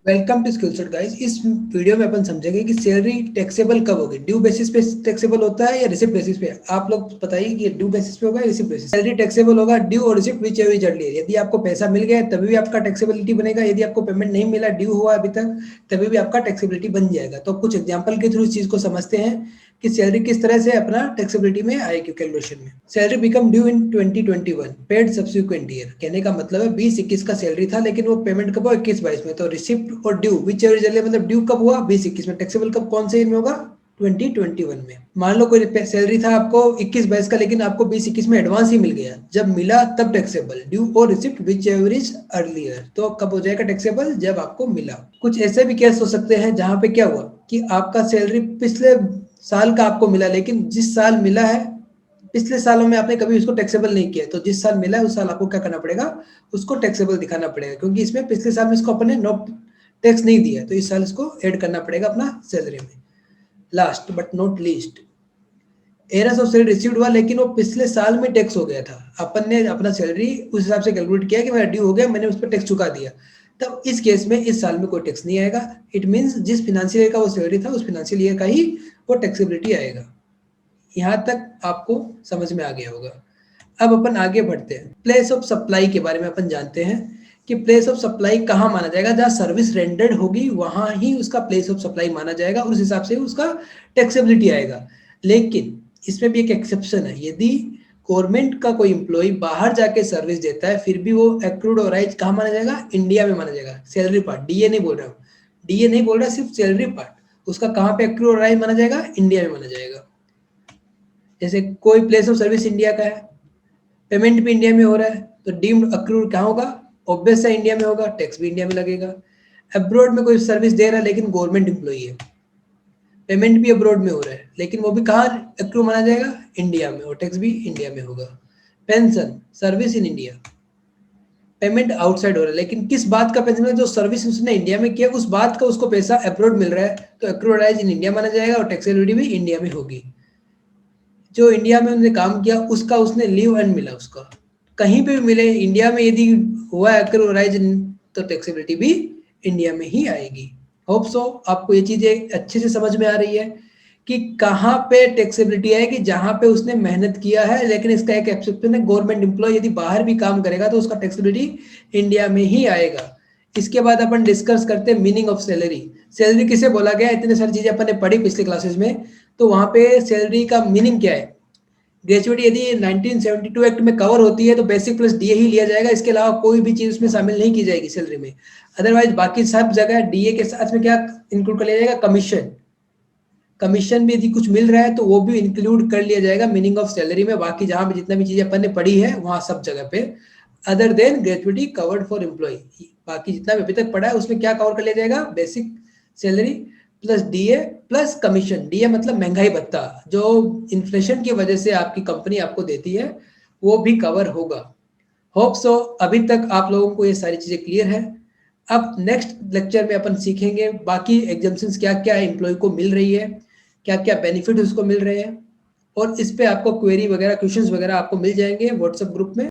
Welcome to Skillset guys. इस video में अपन समझेंगे कि सैलरी टैक्सेबल कब होगी। ड्यू बेसिस पे टैक्सेबल होता है या रिसिप्ट बेसिस पे। आप लोग बताइए कि ड्यू बेसिस पे होगा या रिसिप्ट बेसिस। सैलरी टैक्सेबल होगा ड्यू और receipt which ever is earlier. यदि आपको पैसा मिल गया तभी भी आपका टैक्सेबिलिटी बनेगा, यदि आपको पेमेंट नहीं मिला, ड्यू हुआ अभी तक, तभी भी आपका टैक्सेबिलिटी बन जाएगा। तो कुछ एग्जांपल के थ्रू इस चीज को समझते हैं कि सैलरी किस तरह से अपना टैक्सेबिलिटी में आएगी कैलकुलेशन में। सैलरी बिकम ड्यू इन 2021 पेड सब्सिक्वेंट ईयर। कहने का मतलब है 20-21 का सैलरी था लेकिन वो पेमेंट कब हुआ 21-22 में। तो रिसिप्ट और due which ever is earlier, मतलब ड्यू कब हुआ 20-21 में, टैक्सेबल कब कौन से ईयर में होगा 2021 में। मान लो कोई सैलरी था आपको 21-22 का लेकिन आपको 20-21 में एडवांस ही मिल गया, जब मिला तब टैक्सेबल। ड्यू और receipt which ever is earlier, तो कब हो जाएगा टैक्सेबल जब आपको मिला। कुछ ऐसे भी केस हो सकते हैं जहां पे क्या हुआ कि आपका सैलरी पिछले साल का आपको मिला लेकिन जिस साल मिला है पिछले सालों में आपने कभी उसको टैक्सेबल नहीं किया, तो जिस साल मिला है उस साल आपको क्या करना पड़ेगा, उसको टैक्सेबल दिखाना पड़ेगा, क्योंकि इसमें पिछले साल में इसको अपने नो टैक्स नहीं दिया तो इस साल इसको ऐड करना पड़ेगा अपना सैलरी में। Last but not least, Eris of salary received हुआ लेकिन वो पिछले साल में टैक्स हो गया था। अपन ने अपना सैलरी उस हिसाब से कैलकुलेट किया कि मेरा ड्यू हो गया, मैंने उस पर टैक्स चुका दिया, तब इस केस में इस साल में कोई टैक्स नहीं आएगा। इट मीन्स जिस फिनेंशियल ईयर का वो सैलरी था उस फिनेंशियल ईयर का ही वो टैक्सेबिलिटी आएगा। यहाँ तक आपको समझ में आ गया होगा। अब अपन आगे बढ़ते हैं, प्लेस ऑफ सप्लाई के बारे में अपन जानते हैं कि प्लेस ऑफ सप्लाई कहाँ माना जाएगा, जहाँ सर्विस रेंडर्ड होगी वहां ही उसका प्लेस ऑफ सप्लाई माना जाएगा और उस हिसाब से उसका टैक्सेबिलिटी आएगा। लेकिन इसमें भी एक एक्सेप्शन है, यदि गवर्नमेंट का कोई एम्प्लॉय बाहर जाके सर्विस देता है फिर भी वो एक्रूड और राइज कहाँ माना जाएगा, इंडिया में माना जाएगा। सैलरी पार्ट, डीए नहीं बोल रहा हूँ, डीए नहीं बोल रहा, सिर्फ सैलरी पार्ट उसका कहाँ पे एक्रूड और राइज माना जाएगा, इंडिया में माना जाएगा। जैसे कोई प्लेस ऑफ सर्विस इंडिया का है, पेमेंट भी इंडिया में हो रहा है, तो डीम्ड अक्रूड कहाँ होगा, ऑब्वियस है इंडिया में होगा, टैक्स भी इंडिया में लगेगा। अब्रॉड में कोई सर्विस दे रहा है लेकिन गवर्नमेंट एम्प्लॉई है, पेमेंट भी अब्रॉड में हो रहा है लेकिन वो भी कहाँ एक्रू माना जाएगा, इंडिया में, और टैक्स भी इंडिया में होगा। Pension service in India, payment outside हो रहा है लेकिन किस बात का पेंशन है, जो सर्विस उसने इंडिया में किया उस बात का उसको पैसा अब्रॉड मिल रहा है, तो एक्रूडाइज इन इंडिया माना जाएगा और टैक्सेबिलिटी भी इंडिया में होगी। जो इंडिया में उसने काम किया उसका उसने लीव एंड मिला, उसका कहीं पे भी मिले इंडिया में यदि हुआ एक्रोराइज तो टैक्सेबिलिटी भी इंडिया में ही आएगी। होप सो आपको ये चीजें अच्छे से समझ में आ रही है कि कहाँ पे टैक्सेबिलिटी आएगी, जहां पे उसने मेहनत किया है। लेकिन इसका एक एक्सेप्शन है, गवर्नमेंट एम्प्लॉय यदि बाहर भी काम करेगा तो उसका टैक्सेबिलिटी इंडिया में ही आएगा। इसके बाद अपन डिस्कस करते हैं मीनिंग ऑफ सैलरी। सैलरी किसे बोला गया, इतने सारी चीजें अपन ने पढ़ी पिछले क्लासेस में, तो वहां पे सैलरी का मीनिंग क्या है। ग्रेजुएटी यदि 1972 एक्ट में कवर होती है तो बेसिक प्लस डीए ही लिया जाएगा, इसके अलावा कोई भी चीज उसमें शामिल नहीं की जाएगी सैलरी में। अदरवाइज बाकी सब जगह डीए के साथ में क्या इंक्लूड कर लिया जाएगा, कमीशन। कमीशन भी यदि कुछ मिल रहा है तो वो भी इंक्लूड कर लिया जाएगा मीनिंग ऑफ सैलरी में। बाकी जहां भी जितना भी चीजें अपन ने पढ़ी है वहां सब जगह पे other than gratuity covered for employ, बाकी जितना भी अभी तक पढ़ा है उसमें क्या कवर कर लिया जाएगा, basic salary plus DA plus commission. DA मतलब महंगाई भत्ता, जो इन्फ्लेशन की वजह से आपकी कंपनी आपको देती है वो भी कवर होगा। होप सो अभी तक आप लोगों को ये सारी चीजें क्लियर है। अब नेक्स्ट लेक्चर में अपन सीखेंगे बाकी एग्जाम्पशंस क्या क्या एम्प्लॉय को मिल रही है, क्या क्या बेनिफिट उसको मिल रहे हैं, और इस पे आपको क्वेरी वगैरह क्वेश्चंस वगैरह आपको मिल जाएंगे व्हाट्सएप ग्रुप में।